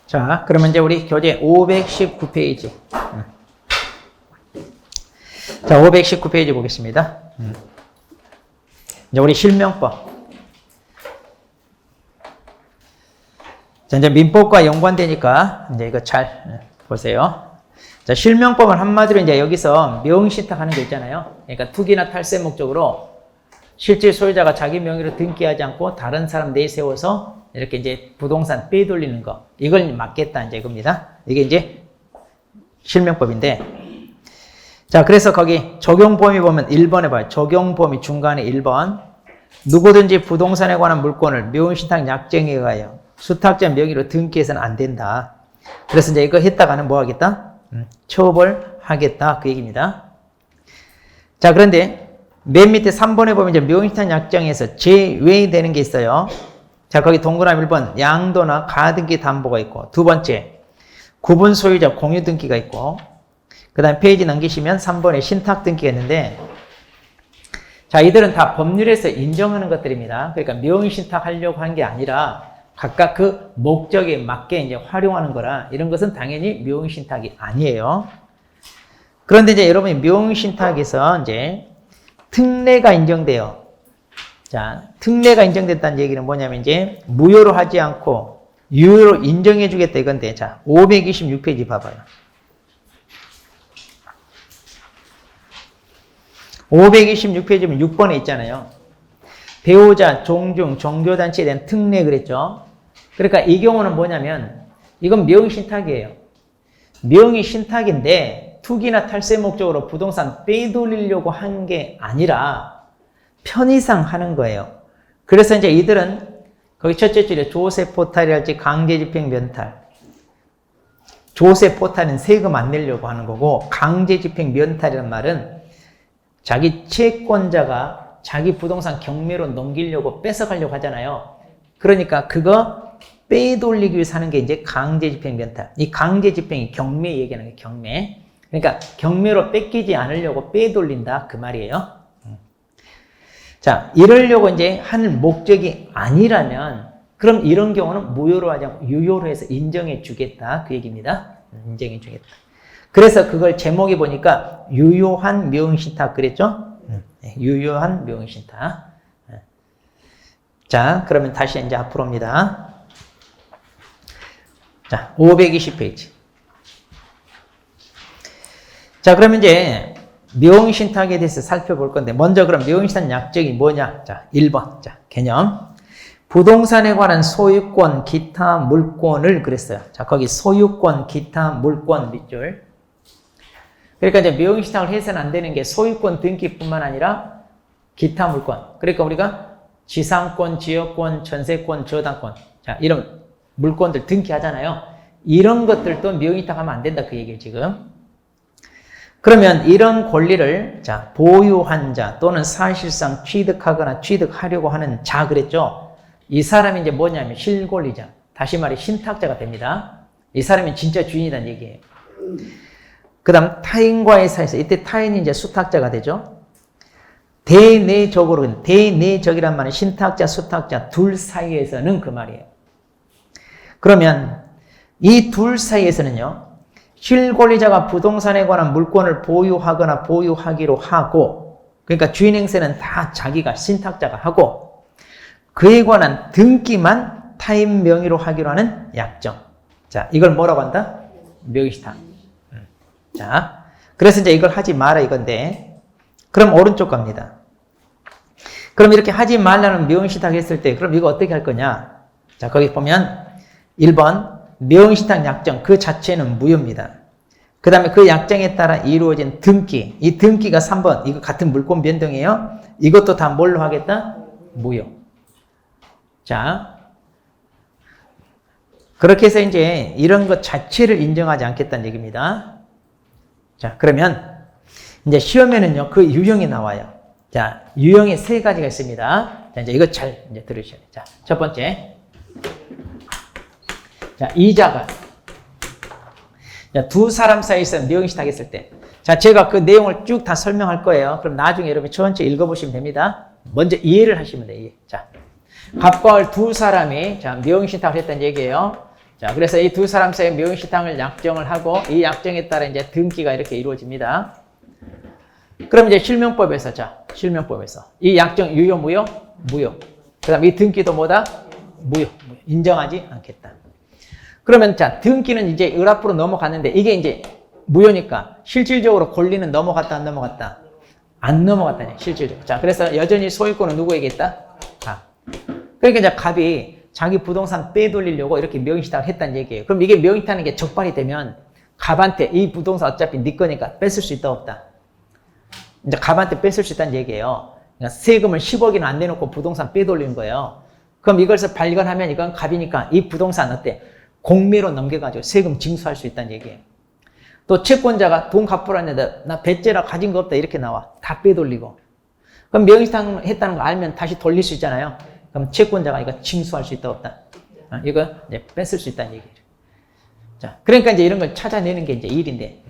자, 그러면 이제 우리 교재 519페이지. 자, 519페이지 보겠습니다. 이제 우리 실명법. 자, 이제 민법과 연관되니까 이제 이거 잘 보세요. 자, 실명법은 한마디로 이제 여기서 명의신탁하는 게 있잖아요. 그러니까 투기나 탈세 목적으로 실질 소유자가 자기 명의로 등기하지 않고 다른 사람 내세워서 이렇게 이제 부동산 빼돌리는 거. 이걸 막겠다 이제 이겁니다. 이게 이제 실명법인데. 자, 그래서 거기 적용 범위 보면 1번에 봐요. 적용 범위 중간에 1번. 누구든지 부동산에 관한 물건을 명의신탁 약정에 의하여 수탁자 명의로 등기해서는 안 된다. 그래서 이제 이거 했다가는 뭐 하겠다? 처벌하겠다. 그 얘기입니다. 자, 그런데 맨 밑에 3번에 보면 이제 명의신탁 약정에서 제외되는 게 있어요. 자, 거기 동그라미 1번 양도나 가등기 담보가 있고, 두 번째 구분 소유자 공유 등기가 있고, 그 다음에 페이지 넘기시면 3번에 신탁 등기가 있는데, 자, 이들은 다 법률에서 인정하는 것들입니다. 그러니까 명의신탁 하려고 한 게 아니라 각각 그 목적에 맞게 이제 활용하는 거라 이런 것은 당연히 명의신탁이 아니에요. 그런데 이제 여러분이 명의신탁에서 이제 특례가 인정돼요. 자, 특례가 인정됐다는 얘기는 뭐냐면 이제 무효로 하지 않고 유효로 인정해 주겠다 이건데, 자, 526페이지 봐봐요. 526페이지면 6번에 있잖아요. 배우자, 종중, 종교단체에 대한 특례 그랬죠. 그러니까 이 경우는 뭐냐면 이건 명의신탁이에요. 명의신탁인데 투기나 탈세 목적으로 부동산 빼돌리려고 한 게 아니라 편의상 하는 거예요. 그래서 이제 이들은 거기 첫째 줄에 조세포탈이랄지 강제집행 면탈. 조세포탈은 세금 안 내려고 하는 거고, 강제집행 면탈이라는 말은 자기 채권자가 자기 부동산 경매로 넘기려고 뺏어가려고 하잖아요. 그러니까 그거 빼돌리기 위해서 하는 게 이제 강제집행 면탈. 이 강제집행이 경매 얘기하는 거예요. 경매. 그러니까 경매로 뺏기지 않으려고 빼돌린다 그 말이에요. 자, 이러려고 이제 하는 목적이 아니라면 그럼 이런 경우는 무효로 하지 않고 유효로 해서 인정해 주겠다 그 얘기입니다. 인정해 주겠다. 그래서 그걸 제목에 보니까 유효한 명의신탁 그랬죠? 유효한 명의신탁. 자, 그러면 다시 이제 앞으로입니다. 자, 520페이지. 자, 그러면 이제 명의신탁에 대해서 살펴볼 건데, 먼저 그럼 명의신탁 약정이 뭐냐? 자, 1번. 자, 개념. 부동산에 관한 소유권, 기타 물권을 그랬어요. 자, 거기 소유권, 기타 물권 밑줄. 그러니까 이제 명의신탁을 해서는 안 되는 게 소유권 등기뿐만 아니라 기타 물권. 그러니까 우리가 지상권, 지역권, 전세권, 저당권. 자, 이런 물권들 등기하잖아요. 이런 것들도 명의신탁하면 안 된다 그 얘기예요, 지금. 그러면 이런 권리를 자, 보유한 자 또는 사실상 취득하거나 취득하려고 하는 자 그랬죠. 이 사람이 이제 뭐냐면 실권리자. 다시 말해 신탁자가 됩니다. 이 사람이 진짜 주인이라는 얘기예요. 그 다음 타인과의 사이에서 이때 타인이 이제 수탁자가 되죠. 대내적으로, 대내적이란 말은 신탁자, 수탁자 둘 사이에서는 그 말이에요. 그러면 이 둘 사이에서는요, 실권리자가 부동산에 관한 물권을 보유하거나 보유하기로 하고, 그러니까 주인 행세는 다 자기가 신탁자가 하고, 그에 관한 등기만 타인 명의로 하기로 하는 약정. 자, 이걸 뭐라고 한다? 명의신탁. 자, 그래서 이제 이걸 하지 마라 이건데, 그럼 오른쪽 갑니다. 그럼 이렇게 하지 말라는 명의신탁 했을 때, 그럼 이거 어떻게 할 거냐? 자, 거기 보면 1번, 명의신탁 약정 그 자체는 무효입니다. 그 다음에 그 약정에 따라 이루어진 등기, 이 등기가 3번, 이거 같은 물권 변동이에요. 이것도 다 뭘로 하겠다? 무효. 자, 그렇게 해서 이제 이런 것 자체를 인정하지 않겠다는 얘기입니다. 자, 그러면 이제 시험에는요, 그 유형이 나와요. 자, 유형이 3가지가 있습니다. 자, 이제 이거 잘 이제 들으셔야 돼요. 자, 첫 번째. 자, 이자가. 자, 두 사람 사이에서 명의신탁 했을 때. 자, 제가 그 내용을 쭉 다 설명할 거예요. 그럼 나중에 여러분이 천천히 읽어보시면 됩니다. 먼저 이해를 하시면 돼요. 이해. 자, 갑과 을 두 사람이, 자, 명의신탁을 했다는 얘기예요. 자, 그래서 이 두 사람 사이의 명의신탁을 약정을 하고 이 약정에 따라 이제 등기가 이렇게 이루어집니다. 그럼 이제 실명법에서 실명법에서 이 약정 유효 무효? 무효. 그다음 이 등기도 뭐다? 무효. 인정하지 않겠다. 그러면 자, 등기는 이제 을 앞으로 넘어갔는데 이게 이제 무효니까 실질적으로 권리는 넘어갔다 안 넘어갔다? 안 넘어갔다냐, 실질적으로. 자, 그래서 여전히 소유권은 누구에게 있다? 갑. 그러니까 이제 갑이 자기 부동산 빼돌리려고 이렇게 명의신탁을 했다는 얘기예요. 그럼 이게 명의신탁하는 게 적발이 되면 갑한테 이 부동산 어차피 네 거니까 뺏을 수 있다 없다? 이제 갑한테 뺏을 수 있다는 얘기예요. 그러니까 세금을 10억이나 안 내놓고 부동산 빼돌리는 거예요. 그럼 이것을 발견하면 이건 갑이니까 이 부동산 어때? 공매로 넘겨가지고 세금 징수할 수 있다는 얘기예요. 또 채권자가 돈 갚으라는데 나 배째라 가진 거 없다 이렇게 나와. 다 빼돌리고. 그럼 명의신탁 했다는 거 알면 다시 돌릴 수 있잖아요. 그럼 채권자가 이거 징수할 수 있다 없다? 이거 이제 뺏을 수 있다는 얘기예요. 자, 그러니까 이제 이런 걸 찾아내는 게 이제 일인데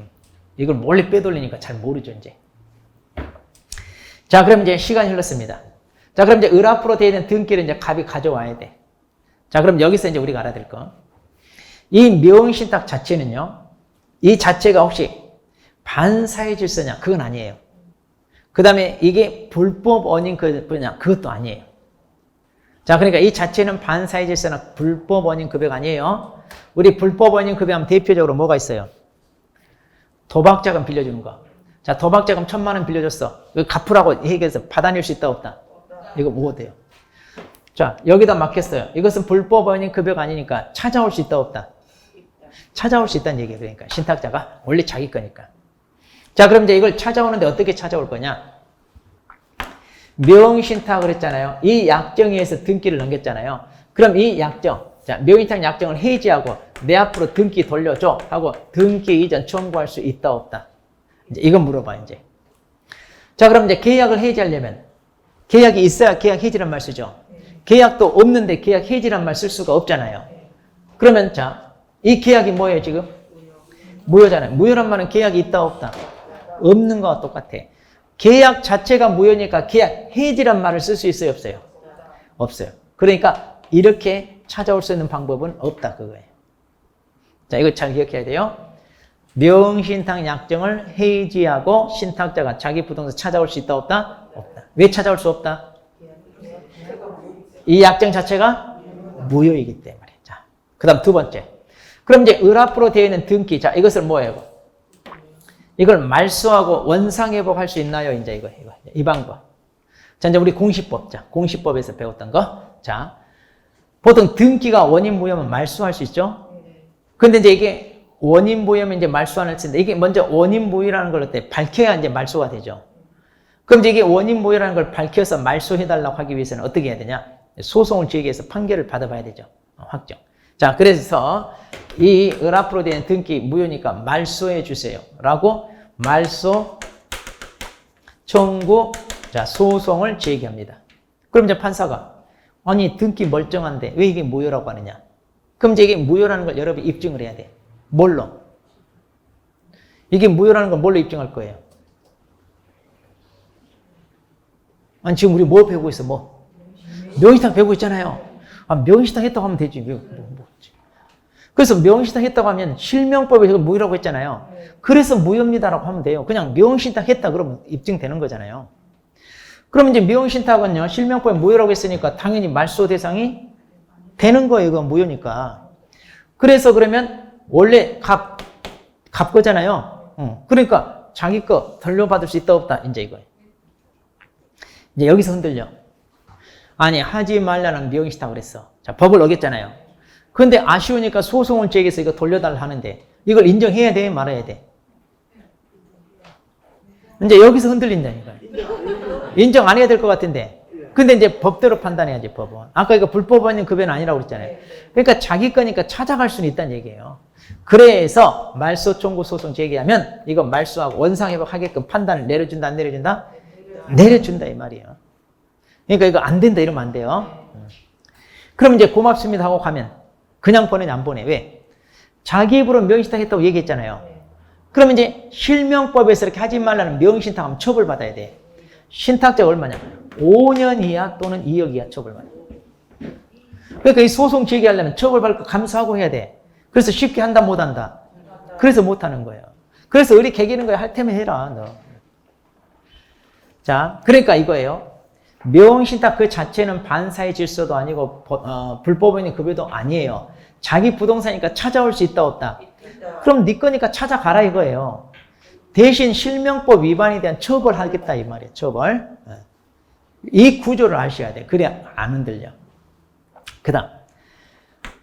이걸 몰래 빼돌리니까 잘 모르죠 이제. 자, 그럼 이제 시간이 흘렀습니다. 자, 그럼 이제 을 앞으로 되어 있는 등기를 이제 갑이 가져와야 돼. 자, 그럼 여기서 이제 우리가 알아야 될 거. 이 명의신탁 자체는요, 이 자체가 혹시 반사회 질서냐? 그건 아니에요. 그 다음에 이게 불법 원인 급여냐? 그것도 아니에요. 자, 그러니까 이 자체는 반사회 질서나 불법 원인 급여가 아니에요. 우리 불법 원인 급여하면 대표적으로 뭐가 있어요? 도박자금 빌려주는 거. 자, 도박자금 1,000만 원 빌려줬어. 이거 갚으라고 얘기해서 받아낼 수 있다 없다? 이거 뭐 돼요? 자, 여기다 막혔어요. 이것은 불법 원인 급여가 아니니까 찾아올 수 있다 없다? 찾아올 수 있다는 얘기예요. 그러니까 신탁자가 원래 자기 거니까. 자, 그럼 이제 이걸 찾아오는데 어떻게 찾아올 거냐? 명의신탁을 했잖아요. 이 약정에 의해서 등기를 넘겼잖아요. 그럼 이 약정, 자, 명의신탁 약정을 해지하고 내 앞으로 등기 돌려줘 하고 등기 이전 청구할 수 있다 없다? 이제 이건 물어봐 이제. 자, 그럼 이제 계약을 해지하려면 계약이 있어야 계약 해지란 말 쓰죠. 계약도 없는데 계약 해지란 말 쓸 수가 없잖아요. 그러면 자, 이 계약이 뭐예요 지금? 무효잖아요. 무효란 말은 계약이 있다 없다? 없는 거와 똑같아. 계약 자체가 무효니까 계약 해지란 말을 쓸 수 있어요 없어요? 없어요. 그러니까 이렇게 찾아올 수 있는 방법은 없다 그거예요. 자, 이거 잘 기억해야 돼요. 명의신탁 약정을 해지하고 신탁자가 자기 부동산 찾아올 수 있다 없다? 없다. 왜 찾아올 수 없다? 이 약정 자체가 무효이기 때문에. 자, 그 다음 두 번째. 그럼 이제 을 앞으로 되어 있는 등기. 자, 이것을 뭐예요? 이걸 말소하고 원상회복 할 수 있나요? 이제 이거. 이 방법. 자, 이제 우리 공시법. 자, 공시법에서 배웠던 거. 자, 보통 등기가 원인 무효면 말소할 수 있죠? 근데 이제 이게 원인 무효면 이제 말소 안 할 텐데 이게 먼저 원인 무효라는 걸 어때? 밝혀야 이제 말소가 되죠. 그럼 이제 이게 원인 무효라는 걸 밝혀서 말소해달라고 하기 위해서는 어떻게 해야 되냐? 소송을 제기해서 판결을 받아봐야 되죠. 확정. 자, 그래서 이 을 앞으로 된 등기 무효니까 말소해 주세요. 라고 말소 청구, 자, 소송을 제기합니다. 그럼 이제 판사가 아니, 등기 멀쩡한데 왜 이게 무효라고 하느냐? 그럼 이제 이게 무효라는 걸 여러분이 입증을 해야 돼. 뭘로? 이게 무효라는 걸 뭘로 입증할 거예요? 아니, 지금 우리 뭐 배우고 있어, 뭐? 명의신탁 배우고 있잖아요. 아, 명의신탁 했다고 하면 되지. 그래서 명의신탁 했다고 하면 실명법에서 무효라고 했잖아요. 그래서 무효입니다라고 하면 돼요. 그냥 명의신탁 했다 그러면 입증되는 거잖아요. 그럼 이제 명의신탁은요, 실명법에 무효라고 했으니까 당연히 말소 대상이 되는 거예요. 이건 무효니까. 그래서 그러면 원래 갑 거잖아요. 그러니까 자기 거 돌려받을 수 있다 없다? 이제 이거예요. 이제 여기서 흔들려. 아니, 하지 말라는 명의신탁을 했어. 자, 법을 어겼잖아요. 근데 아쉬우니까 소송을 제기해서 이거 돌려달라 하는데 이걸 인정해야 돼? 말아야 돼? 이제 여기서 흔들린다니까. 인정 안 해야 될 것 같은데. 근데 이제 법대로 판단해야지, 법은. 아까 이거 불법 원인 급여는 아니라고 그랬잖아요. 그러니까 자기 거니까 찾아갈 수는 있다는 얘기예요. 그래서 말소 청구 소송 제기하면 이거 말소하고 원상회복 하게끔 판단을 내려준다, 안 내려준다? 내려준다, 이 말이에요. 그러니까 이거 안 된다 이러면 안 돼요. 그럼 이제 고맙습니다 하고 가면 그냥 보내냐 안 보내. 왜? 자기 입으로 명의신탁 했다고 얘기했잖아요. 그러면 이제 실명법에서 이렇게 하지 말라는 명의신탁하면 처벌받아야 돼. 신탁자가 얼마냐? 5년 이하 또는 2억 이하 처벌받아야 돼. 그러니까 이 소송 제기하려면 처벌받을 거 감수하고 해야 돼. 그래서 쉽게 한다, 못 한다? 그래서 못 하는 거예요. 그래서 의리 개기는 거야. 할 테면 해라, 너. 자, 그러니까 이거예요. 명신탁 그 자체는 반사의 질서도 아니고 불법원의 급여도 아니에요. 자기 부동산이니까 찾아올 수 있다, 없다? 그럼 네 거니까 찾아가라 이거예요. 대신 실명법 위반에 대한 처벌하겠다 이 말이에요. 처벌. 이 구조를 아셔야 돼. 그래야 안 흔들려. 그 다음.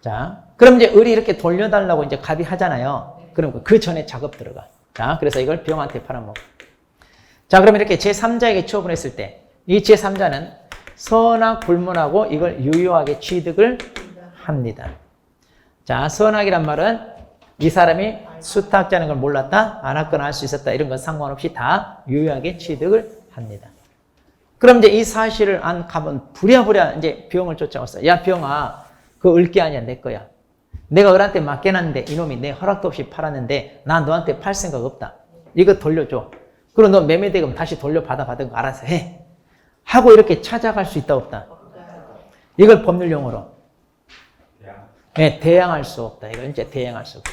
자, 그럼 이제 을이 이렇게 돌려달라고 이제 갑의하잖아요. 그럼 그 전에 작업 들어가. 자, 그래서 이걸 병한테 팔아먹어. 자, 그럼 이렇게 제3자에게 처분했을 때 이 제3자는 선악 불문하고 이걸 유효하게 취득을 합니다. 자, 선악이란 말은 이 사람이 수탁자는 걸 몰랐다, 안 했거나 알 수 있었다 이런 건 상관없이 다 유효하게 취득을 합니다. 그럼 이제 이 사실을 안 가면 부랴부랴 이제 병을 쫓아왔어. 야, 병아, 그거 을게 아니야, 내 거야. 내가 을한테 맡겨놨는데 이놈이 내 허락도 없이 팔았는데 나 너한테 팔 생각 없다. 이거 돌려줘. 그리고 너 매매대금 다시 돌려받아 받은 거 알아서 해. 하고 이렇게 찾아갈 수 있다, 없다? 이걸 법률 용어로 네, 대항할 수 없다. 이걸 이제 대항할 수 없다.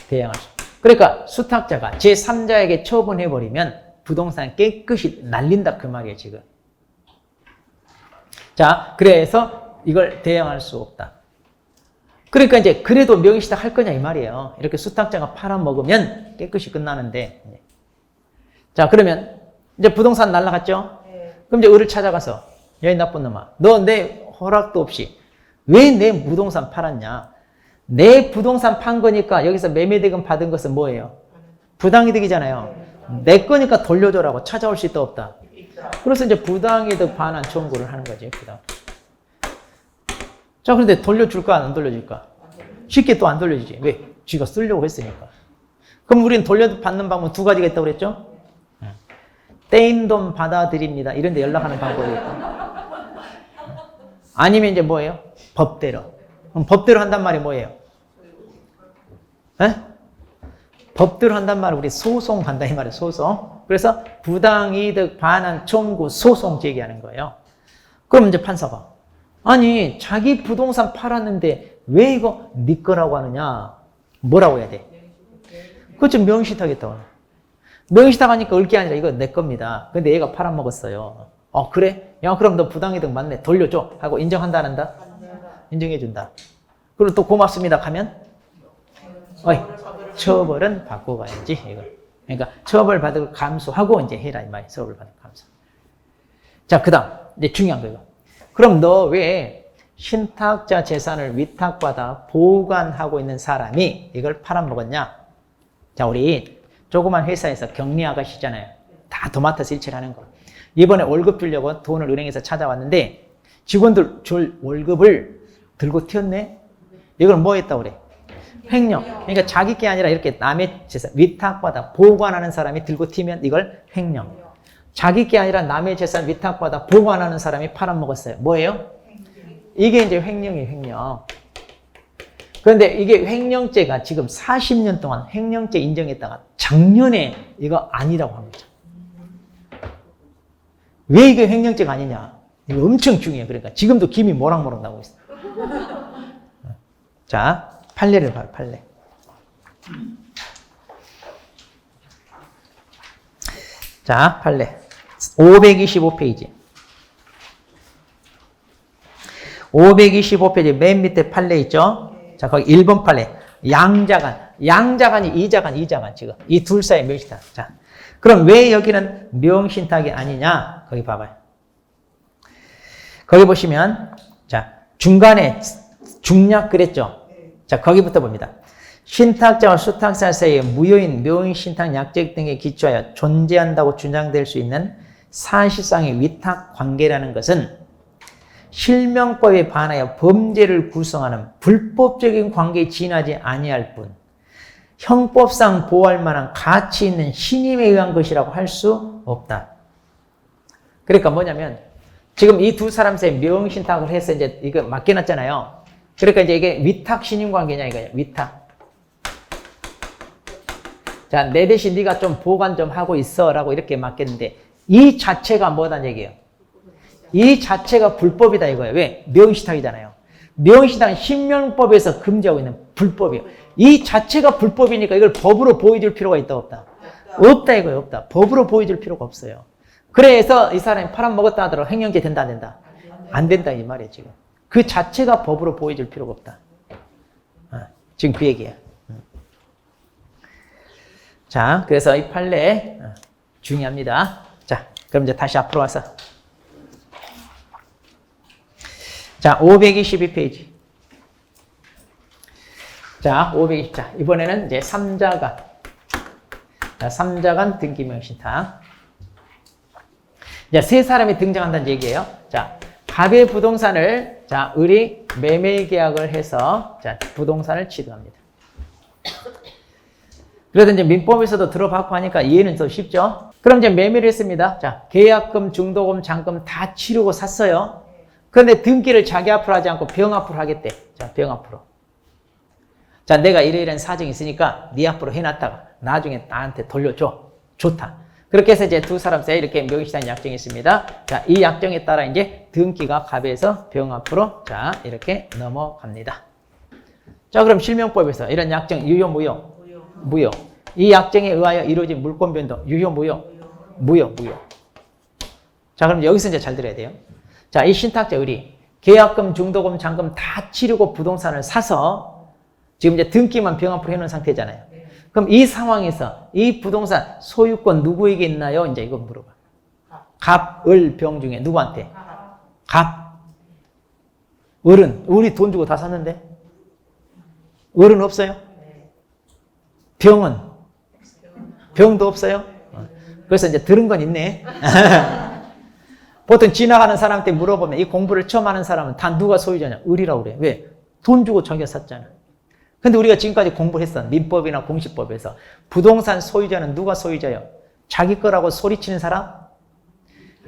대항할 수 없다. 그러니까 수탁자가 제3자에게 처분해버리면 부동산 깨끗이 날린다 그 말이에요, 지금. 자, 그래서 이걸 대항할 수 없다. 그러니까 이제 그래도 명의시탁 할 거냐 이 말이에요. 이렇게 수탁자가 팔아먹으면 깨끗이 끝나는데. 자, 그러면 이제 부동산 날라갔죠? 그럼 이제 을을 찾아가서 야, 이 나쁜 놈아, 너 내 허락도 없이 왜 내 부동산 팔았냐? 내 부동산 판 거니까 여기서 매매대금 받은 것은 뭐예요? 부당이득이잖아요. 내 거니까 돌려줘라고. 찾아올 수 있다, 없다? 그래서 이제 부당이득 반환 청구를 하는 거지, 부당. 자, 그런데 돌려줄까, 안 돌려줄까? 쉽게 또 안 돌려주지. 왜? 쥐가 쓰려고 했으니까. 그럼 우리는 돌려받는 방법 두 가지가 있다고 그랬죠? 떼인 돈 받아드립니다. 이런 데 연락하는 방법이 있고. 아니면 이제 뭐예요? 법대로. 그럼 법대로 한단 말이 뭐예요? 에? 법대로 한단 말은 우리 소송 간다 이 말이에요. 소송. 그래서 부당이득 반환 청구 소송 제기하는 거예요. 그럼 이제 판사가 아니 자기 부동산 팔았는데 왜 이거 네 거라고 하느냐? 뭐라고 해야 돼? 그거 좀 명의시탁했다고. 명의시탁 하니까 을 게 아니라 이거 내 겁니다. 근데 얘가 팔아먹었어요. 그래? 야, 그럼 너 부당이득 맞네. 돌려줘. 하고 인정한다, 안 한다? 인정해준다. 그리고 또 고맙습니다. 가면? 어이, 처벌은 받고 가야지. 이거. 그러니까 처벌 받을 감수하고 이제 해라. 이 말이야. 처벌 받을 감수. 자, 그 다음. 이제 중요한 거예요. 그럼 너 왜 신탁자 재산을 위탁받아 보관하고 있는 사람이 이걸 팔아먹었냐? 자, 우리 조그만 회사에서 격리 아가씨잖아요. 다 도맡아서 일처리 하는 거. 이번에 월급 주려고 돈을 은행에서 찾아왔는데 직원들 줄 월급을 들고 튀었네? 이걸 뭐 했다고 그래? 횡령. 그러니까 자기 게 아니라 이렇게 남의 재산, 위탁받아 보관하는 사람이 들고 튀면 이걸 횡령. 자기 게 아니라 남의 재산 위탁받아 보관하는 사람이 팔아먹었어요. 뭐예요? 이게 이제 횡령이에요, 횡령. 그런데 이게 횡령죄가 지금 40년 동안 횡령죄 인정했다가 작년에 이거 아니라고 합니다. 왜 이게 횡령죄가 아니냐? 이거 엄청 중요해요. 그러니까 지금도 김이 모락모락 나오고 있어요. 자, 판례를 봐요, 판례. 자, 판례. 525페이지. 525페이지 맨 밑에 판례 있죠? 자, 거기 1번 판례. 양자간이 이자간 지금. 이 둘 사이의 명신탁. 자, 그럼 왜 여기는 명신탁이 아니냐? 거기 봐봐요. 거기 보시면, 자, 중간에 중략 그랬죠? 자, 거기부터 봅니다. 신탁자와 수탁자 사이에 무효인 명의신탁 약정 등에 기초하여 존재한다고 주장될 수 있는 사실상의 위탁 관계라는 것은 실명법에 반하여 범죄를 구성하는 불법적인 관계에 지나지 아니할 뿐 형법상 보호할 만한 가치 있는 신임에 의한 것이라고 할 수 없다. 그러니까 뭐냐면 지금 이 두 사람 사이에 명의신탁을 해서 이제 이거 맡겨놨잖아요. 그러니까 이제 이게 위탁 신임 관계냐 이거예요. 위탁. 자, 내 대신 네가 좀 보관 좀 하고 있어라고 이렇게 맡겼는데 이 자체가 뭐다는 얘기예요. 이 자체가 불법이다 이거예요. 왜? 명의신탁이잖아요. 명의신탁은 신명법에서 금지하고 있는 불법이에요. 이 자체가 불법이니까 이걸 법으로 보여줄 필요가 있다 없다? 없다 이거예요. 없다. 법으로 보여줄 필요가 없어요. 그래서 이 사람이 팔아먹었다 하더라도 횡령죄 된다 안 된다? 안 된다 이 말이에요 지금. 그 자체가 법으로 보여줄 필요가 없다. 지금 그 얘기예요. 자, 그래서 이 판례 중요합니다. 자, 그럼 이제 다시 앞으로 와서 자, 522페이지. 자, 520. 자, 이번에는 이제 3자간. 자, 3자간 등기명의신탁. 이제 세 사람이 등장한다는 얘기예요. 자, 갑의 부동산을 자, 을이 매매 계약을 해서 자, 부동산을 취득합니다. 그래서 이제 민법에서도 들어봤고 하니까 이해는 더 쉽죠? 그럼 이제 매매를 했습니다. 자, 계약금, 중도금, 잔금 다 치르고 샀어요. 그런데 등기를 자기 앞으로 하지 않고 병 앞으로 하겠대. 자, 병 앞으로. 자, 내가 이런 사정이 있으니까 네 앞으로 해놨다가 나중에 나한테 돌려줘. 좋다. 그렇게 해서 이제 두 사람 사이에 이렇게 명의신탁 약정이 있습니다. 자, 이 약정에 따라 이제 등기가 갑에서 병 앞으로 자, 이렇게 넘어갑니다. 자, 그럼 실명법에서 이런 약정 유효, 무효? 무효. 이 약정에 의하여 이루어진 물권 변동 유효, 무효? 무효. 자, 그럼 여기서 이제 잘 들어야 돼요. 자, 이 신탁자 을이 계약금, 중도금, 잔금 다 치르고 부동산을 사서 지금 이제 등기만 병 앞으로 해놓은 상태잖아요. 그럼 이 상황에서 이 부동산 소유권 누구에게 있나요? 이제 이거 물어봐. 갑, 을, 병 중에 누구한테? 갑. 을은 우리 돈 주고 다 샀는데 을은 없어요? 병은? 병도 없어요? 그래서 이제 들은 건 있네. 보통 지나가는 사람한테 물어보면 이 공부를 처음 하는 사람은 다 누가 소유자냐? 을이라고 그래. 왜? 돈 주고 자기가 샀잖아. 근데 우리가 지금까지 공부를 했어. 민법이나 공시법에서. 부동산 소유자는 누가 소유자예요? 자기 거라고 소리치는 사람?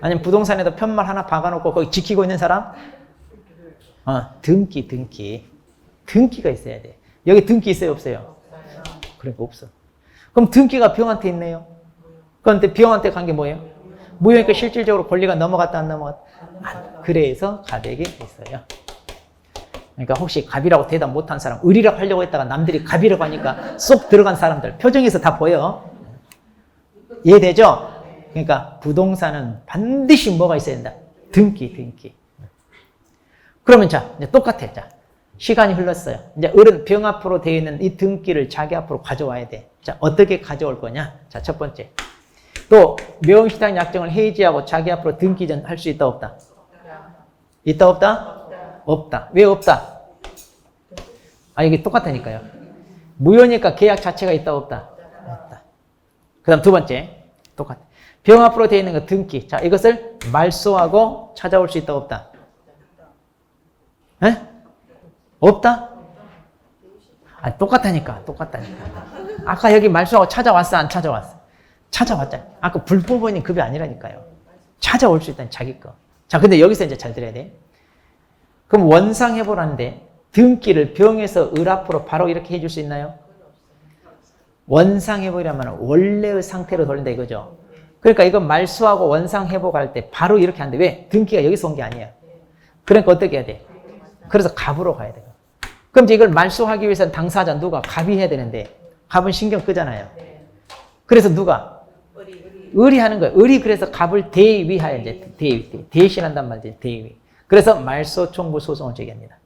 아니면 부동산에도 편말 하나 박아놓고 거기 지키고 있는 사람? 등기. 등기가 있어야 돼. 여기 등기 있어요? 없어요? 그러니까 없어. 그럼 등기가 병한테 있네요. 그런데 병한테 간 게 뭐예요? 무효니까 실질적으로 권리가 넘어갔다 안 넘어갔다? 그래서 갑에게 있어요. 그러니까 혹시 갑이라고 대답 못한 사람, 을이라고 하려고 했다가 남들이 갑이라고 하니까 쏙 들어간 사람들 표정에서 다 보여. 이해되죠? 그러니까 부동산은 반드시 뭐가 있어야 된다? 등기. 그러면 자, 이제 똑같아. 자, 시간이 흘렀어요. 이제 을은 병 앞으로 되어 있는 이 등기를 자기 앞으로 가져와야 돼. 자, 어떻게 가져올 거냐? 자, 첫 번째. 또 명의신탁 약정을 해지하고 자기 앞으로 등기 전 할 수 있다 없다? 있다 없다? 없다. 왜 없다? 이게 똑같다니까요. 무효니까 계약 자체가 있다 없다? 없다. 그 다음 두 번째. 똑같아. 병 앞으로 되어 있는 거 등기. 자, 이것을 말소하고 찾아올 수 있다 없다? 에? 없다? 똑같다니까. 아까 여기 말소하고 찾아왔어? 안 찾아왔어? 찾아왔잖아. 아까 불법원이 급이 아니라니까요. 찾아올 수 있다니, 자기 거. 자, 근데 여기서 이제 잘 들어야 돼. 그럼 원상회복하는데 등기를 병에서 을 앞으로 바로 이렇게 해줄 수 있나요? 원상회복이라면 원래의 상태로 돌린다 이거죠. 그러니까 이거 말소하고 원상회복할 때 바로 이렇게 하는데 왜? 등기가 여기서 온 게 아니야. 그러니까 어떻게 해야 돼? 그래서 갑으로 가야 돼요. 그럼 이걸 말소하기 위해서는 당사자 누가? 갑이 해야 되는데 갑은 신경 끄잖아요. 그래서 누가? 을이 하는 거예요. 을이 그래서 갑을 대위하여 이제 대신한단 말이지. 대위. 그래서 말소 청구 소송을 제기합니다.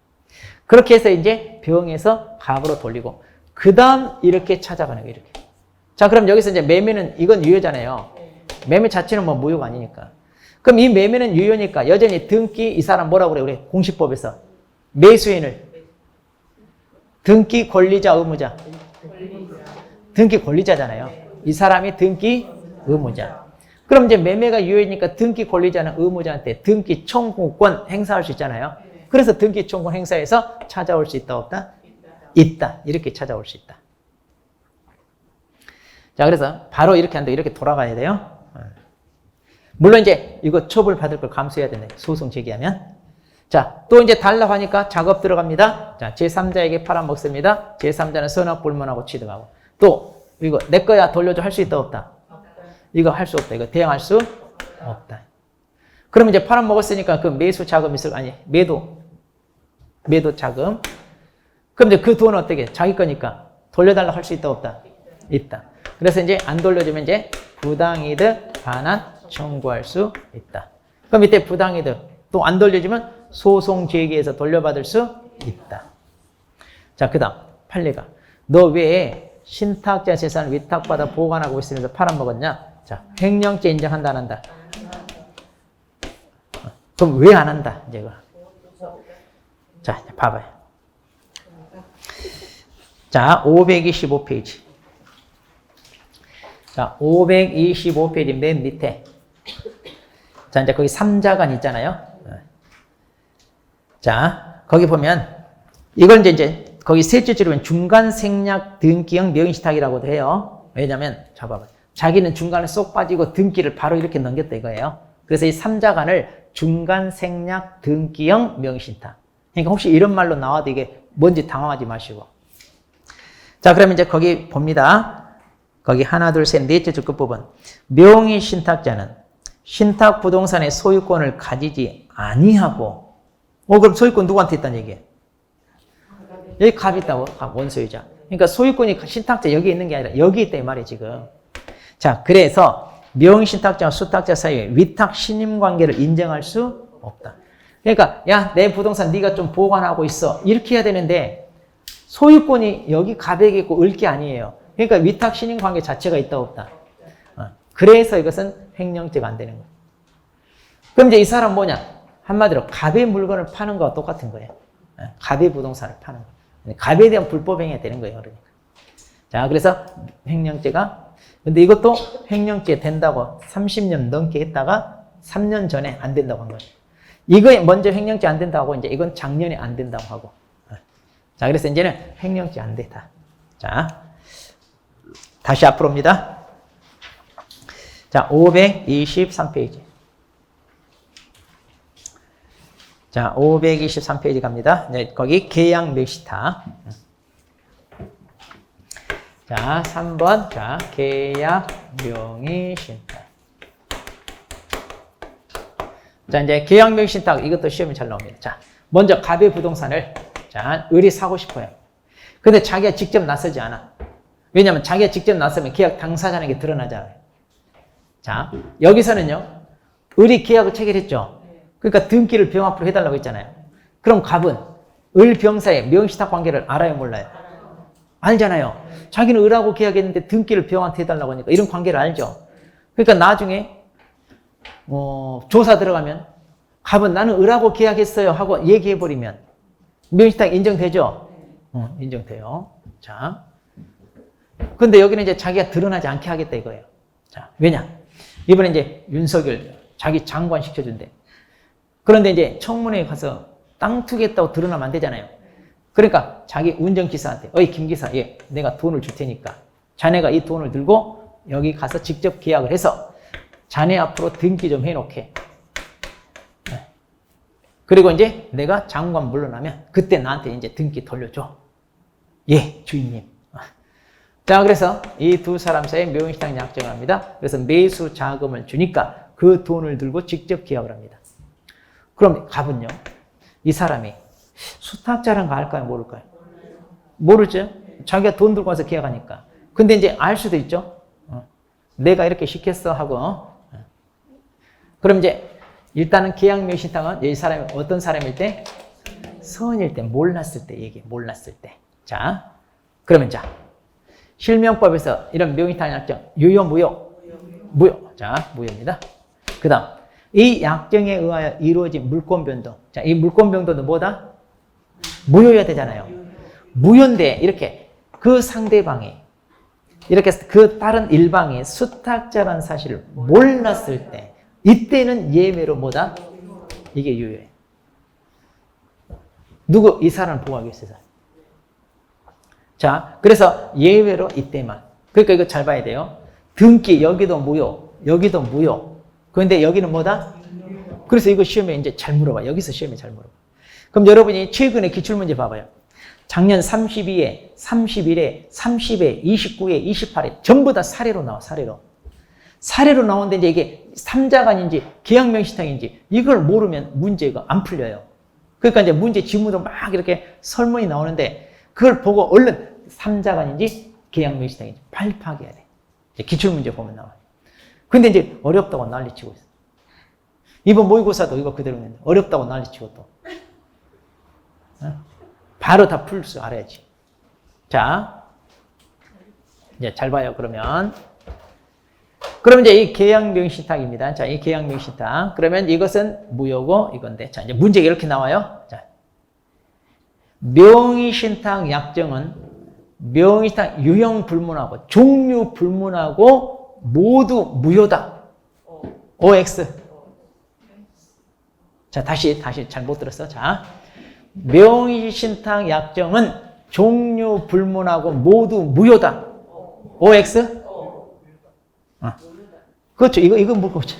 그렇게 해서 이제 병에서 갑으로 돌리고 그 다음 이렇게 찾아가는 거예요. 이렇게. 자, 그럼 여기서 이제 매매는 이건 유효잖아요. 매매 자체는 뭐 무효가 아니니까. 그럼 이 매매는 유효니까 여전히 등기 이 사람 뭐라고 그래? 우리 공시법에서 매수인을 등기 권리자 의무자. 등기 권리자잖아요. 이 사람이 등기 의무자. 그럼 이제 매매가 유효니까 등기 권리자는 의무자한테 등기 청구권 행사할 수 있잖아요. 그래서 등기 청구권 행사해서 찾아올 수 있다 없다? 있다. 이렇게 찾아올 수 있다. 자, 그래서 바로 이렇게 한다. 이렇게 돌아가야 돼요. 물론 이제 이거 처벌 받을 걸 감수해야 되네. 소송 제기하면. 자, 또 이제 달라고 하니까 작업 들어갑니다. 자, 제3자에게 팔아먹습니다. 제3자는 선악불문하고 취득하고. 또 이거 내 거야 돌려줘 할 수 있다 없다? 이거 할 수 없다. 이거 대항할 수 없다. 그럼 이제 팔아먹었으니까 그 매수 자금 있을 거 아니 매도 매도 자금. 그럼 이제 그 돈은 어떻게? 자기 거니까 돌려달라 할 수 있다, 없다? 있다. 그래서 이제 안 돌려주면 이제 부당이득 반환 청구할 수 있다. 그럼 이때 부당이득 또 안 돌려주면 소송 제기해서 돌려받을 수 있다. 자, 그 다음 판례가 너 왜 신탁자 재산을 위탁받아 보관하고 있으면서 팔아먹었냐? 자, 횡령죄 인정한다, 안 한다? 그럼 왜 안 한다? 이제 이거. 자, 봐봐요. 자, 525페이지. 자, 525페이지 맨 밑에. 자, 이제 거기 3자간 있잖아요. 자, 거기 보면, 이걸 이제 거기 셋째 줄에 보면 중간 생략 등기형 명의신탁이라고도 해요. 왜냐면, 자, 봐봐요. 자기는 중간에 쏙 빠지고 등기를 바로 이렇게 넘겼다 이거예요. 그래서 이 3자간을 중간 생략 등기형 명의신탁. 그러니까 혹시 이런 말로 나와도 이게 뭔지 당황하지 마시고. 자, 그러면 이제 거기 봅니다. 거기 하나, 둘, 셋, 넷째 줄 끝부분. 명의신탁자는 신탁 부동산의 소유권을 가지지 아니하고, 그럼 소유권 누구한테 있다는 얘기예요? 여기 갑이 있다고, 원소유자. 그러니까 소유권이 신탁자 여기 있는 게 아니라 여기 있다 이 말이에요, 지금. 자, 그래서 명의신탁자와 수탁자 사이에 위탁 신임 관계를 인정할 수 없다. 그러니까 야, 내 부동산 네가 좀 보관하고 있어. 이렇게 해야 되는데 소유권이 여기 갑에게 있고 을 게 아니에요. 그러니까 위탁 신임 관계 자체가 있다 없다. 그래서 이것은 횡령죄가 안 되는 거예요. 그럼 이제 이 사람 뭐냐? 한마디로 갑의 물건을 파는 거와 똑같은 거예요. 갑의 부동산을 파는 거. 갑에 대한 불법 행위가 되는 거예요. 그러니까. 자, 그래서 횡령죄가 근데 이것도 횡령죄 된다고 30년 넘게 했다가 3년 전에 안 된다고 한 거예요. 이거 먼저 횡령죄 안 된다고 하고 이제 이건 작년에 안 된다고 하고. 자, 그래서 이제는 횡령죄 안 된다. 자, 다시 앞으로입니다. 자, 523페이지. 자, 523페이지 갑니다. 네, 거기 계약 명의신탁. 자, 3번. 자, 계약 명의신탁. 자, 이제 계약 명의신탁 이것도 시험에 잘 나옵니다. 자, 먼저 갑의 부동산을 자, 을이 사고 싶어요. 근데 자기가 직접 나서지 않아. 왜냐면 자기가 직접 나서면 계약 당사자라는 게 드러나잖아요. 자, 여기서는요. 을이 계약을 체결했죠. 그러니까 등기를 병 앞으로 해달라고 했잖아요. 그럼 갑은 을 병사의 명의신탁 관계를 알아요, 몰라요? 알잖아요. 자기는 을하고 계약했는데 등기를 병한테 해달라고 하니까 이런 관계를 알죠. 그러니까 나중에 조사 들어가면 갑은 나는 을하고 계약했어요 하고 얘기해버리면 명의신탁 인정되죠? 인정돼요. 자, 근데 여기는 이제 자기가 드러나지 않게 하겠다 이거예요. 자, 왜냐? 이번에 이제 윤석열 자기 장관 시켜준대. 그런데 이제 청문회에 가서 땅 투기했다고 드러나면 안 되잖아요. 그러니까 자기 운전기사한테 어이 김기사, 예, 내가 돈을 줄 테니까 자네가 이 돈을 들고 여기 가서 직접 계약을 해서 자네 앞으로 등기 좀 해놓게. 그리고 이제 내가 장관 물러나면 그때 나한테 이제 등기 돌려줘. 예, 주인님. 자, 그래서 이 두 사람 사이에 명의신탁 약정을 합니다. 그래서 매수 자금을 주니까 그 돈을 들고 직접 계약을 합니다. 그럼 갑은요, 이 사람이 수탁자란 거 알까요, 모를까요? 모르죠. 자기가 돈 들고 와서 계약하니까. 근데 이제 알 수도 있죠. 내가 이렇게 시켰어 하고. 그럼 이제 일단은 계약 명의신탁은 이 사람이 어떤 사람일 때? 서은일 때, 몰랐을 때 얘기해. 몰랐을 때. 자, 그러면 자, 실명법에서 이런 명의신탁 약정 유효, 무효? 무효. 자, 무효입니다. 그 다음 이 약정에 의하여 이루어진 물권 변동. 자, 이 물권 변동은 뭐다? 무효여야 되잖아요. 무효인데 이렇게 그 상대방이 이렇게 그 다른 일방이 수탁자라는 사실을 몰랐을 때 이때는 예외로 뭐다? 이게 유효해. 누구? 이 사람을 보호하기 위해서. 자, 그래서 예외로 이때만. 그러니까 이거 잘 봐야 돼요. 등기 여기도 무효, 여기도 무효. 그런데 여기는 뭐다? 그래서 이거 시험에 이제 잘 물어봐. 여기서 시험에 잘 물어봐. 그럼 여러분이 최근에 기출문제 봐봐요. 작년 32회, 31회, 30회, 29회, 28회 전부 다 사례로 나와. 사례로. 사례로 나오는데 이제 이게 3자간인지 계약명의신탁인지 이걸 모르면 문제가 안 풀려요. 그러니까 이제 문제 지문으로 막 이렇게 설문이 나오는데 그걸 보고 얼른 삼자간인지 계약명시탁인지 빨리 파악해야 돼. 이제 기출문제 보면 나와요. 근데 이제 어렵다고 난리치고 있어. 이번 모의고사도 이거 그대로 냈는데 어렵다고 난리치고 또. 바로 다 풀 줄 알아야지. 자, 이제 잘 봐요. 그러면 이제 이 계약명시탁입니다. 자, 이 계약명시탁. 그러면 이것은 무효고 이건데. 자, 이제 문제가 이렇게 나와요. 자, 명의신탁 약정은 명의신탁 유형 불문하고 종류 불문하고 모두 무효다. OX. 자, 다시 잘 못 들었어. 자, 명의신탁 약정은 종류 불문하고 모두 무효다. OX? 그렇죠. 이거 물어보죠.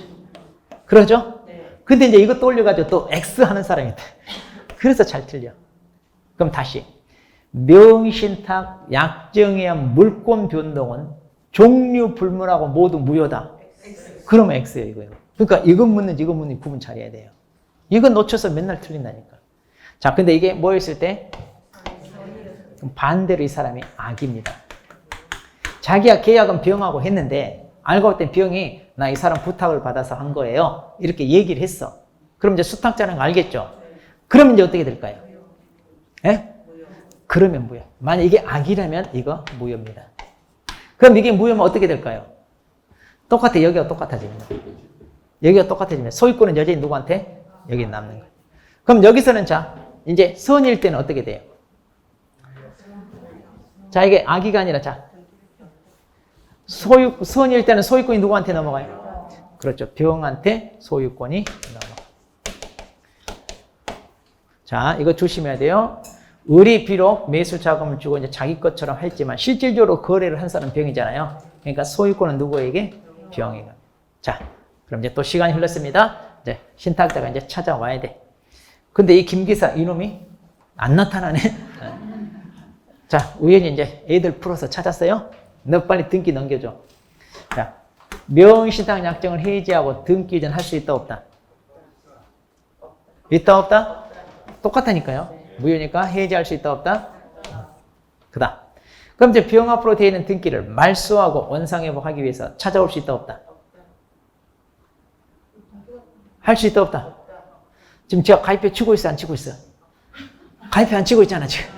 그러죠? 근데 이제 이거 떠올려가지고 또 X 하는 사람이 있다. 그래서 잘 틀려. 그럼 다시. 명의신탁 약정에 의한 물권 변동은 종류 불문하고 모두 무효다. 그러면 X예요, 이거요. 그러니까 이건 묻는지 이건 묻는지 구분 잘해야 돼요. 이건 놓쳐서 맨날 틀린다니까. 자, 근데 이게 뭐였을 때? 반대로 이 사람이 악입니다. 자기가 계약은 병하고 했는데 알고 볼 땐 병이 나 이 사람 부탁을 받아서 한 거예요. 이렇게 얘기를 했어. 그럼 이제 수탁자는 거 알겠죠? 그러면 이제 어떻게 될까요? 예? 그러면 무효. 만약 이게 악이라면 이거 무효입니다. 그럼 이게 무효면 어떻게 될까요? 똑같아. 여기가 똑같아집니다. 여기가 똑같아집니다. 소유권은 여전히 누구한테? 여기 남는 거예요. 그럼 여기서는 자, 이제 선일 때는 어떻게 돼요? 자, 이게 악의가 아니라 자, 선일 때는 소유권이 누구한테 넘어가요? 그렇죠. 병한테 소유권이 넘어가요. 자, 이거 조심해야 돼요. 을이 비록 매수 자금을 주고 이제 자기 것처럼 했지만 실질적으로 거래를 한 사람은 병이잖아요. 그러니까 소유권은 누구에게? 병에게. 자, 그럼 이제 또 시간이 흘렀습니다. 이제 신탁자가 이제 찾아와야 돼. 근데 이 김기사 이놈이 안 나타나네. 자, 우연히 이제 애들 풀어서 찾았어요. 너 빨리 등기 넘겨줘. 자, 명의신탁 약정을 해지하고 등기 이전 할 수 있다 없다? 있다 없다? 똑같다니까요. 무효니까 해지할 수 있다 없다? 그다. 그럼 이제 병 앞으로 되어 있는 등기를 말소하고 원상회복하기 위해서 찾아올 수 있다 없다? 할 수 있다 없다? 지금 제가 가입해 치고 있어 안 치고 있어? 가입해 안 치고 있잖아 지금.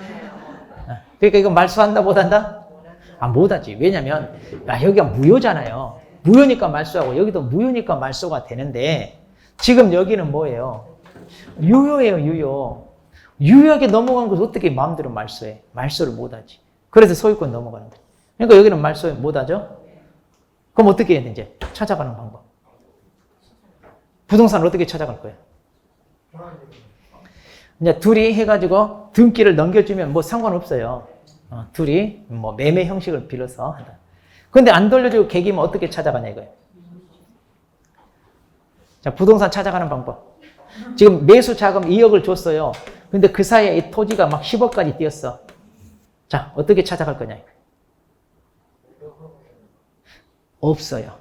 그러니까 이거 말소한다 못한다? 아, 못하지. 왜냐면 여기가 무효잖아요. 무효니까 말소하고 여기도 무효니까 말소가 되는데 지금 여기는 뭐예요? 유효예요. 유효. 유효하게 넘어간 것을 어떻게 마음대로 말소해? 말소를 못하지. 그래서 소유권 넘어가는 거예요. 그러니까 여기는 말소 못하죠? 그럼 어떻게 해야 돼? 이제 찾아가는 방법. 부동산을 어떻게 찾아갈 거예요? 이제 둘이 해가지고 등기를 넘겨주면 뭐 상관없어요. 둘이 뭐 매매 형식을 빌어서 한다. 근데 안 돌려주고 계기면 어떻게 찾아가냐 이거예요. 자, 부동산 찾아가는 방법. 지금 매수 자금 2억을 줬어요. 근데 그 사이에 이 토지가 막 10억까지 뛰었어. 자, 어떻게 찾아갈 거냐 이거예요. 없어요.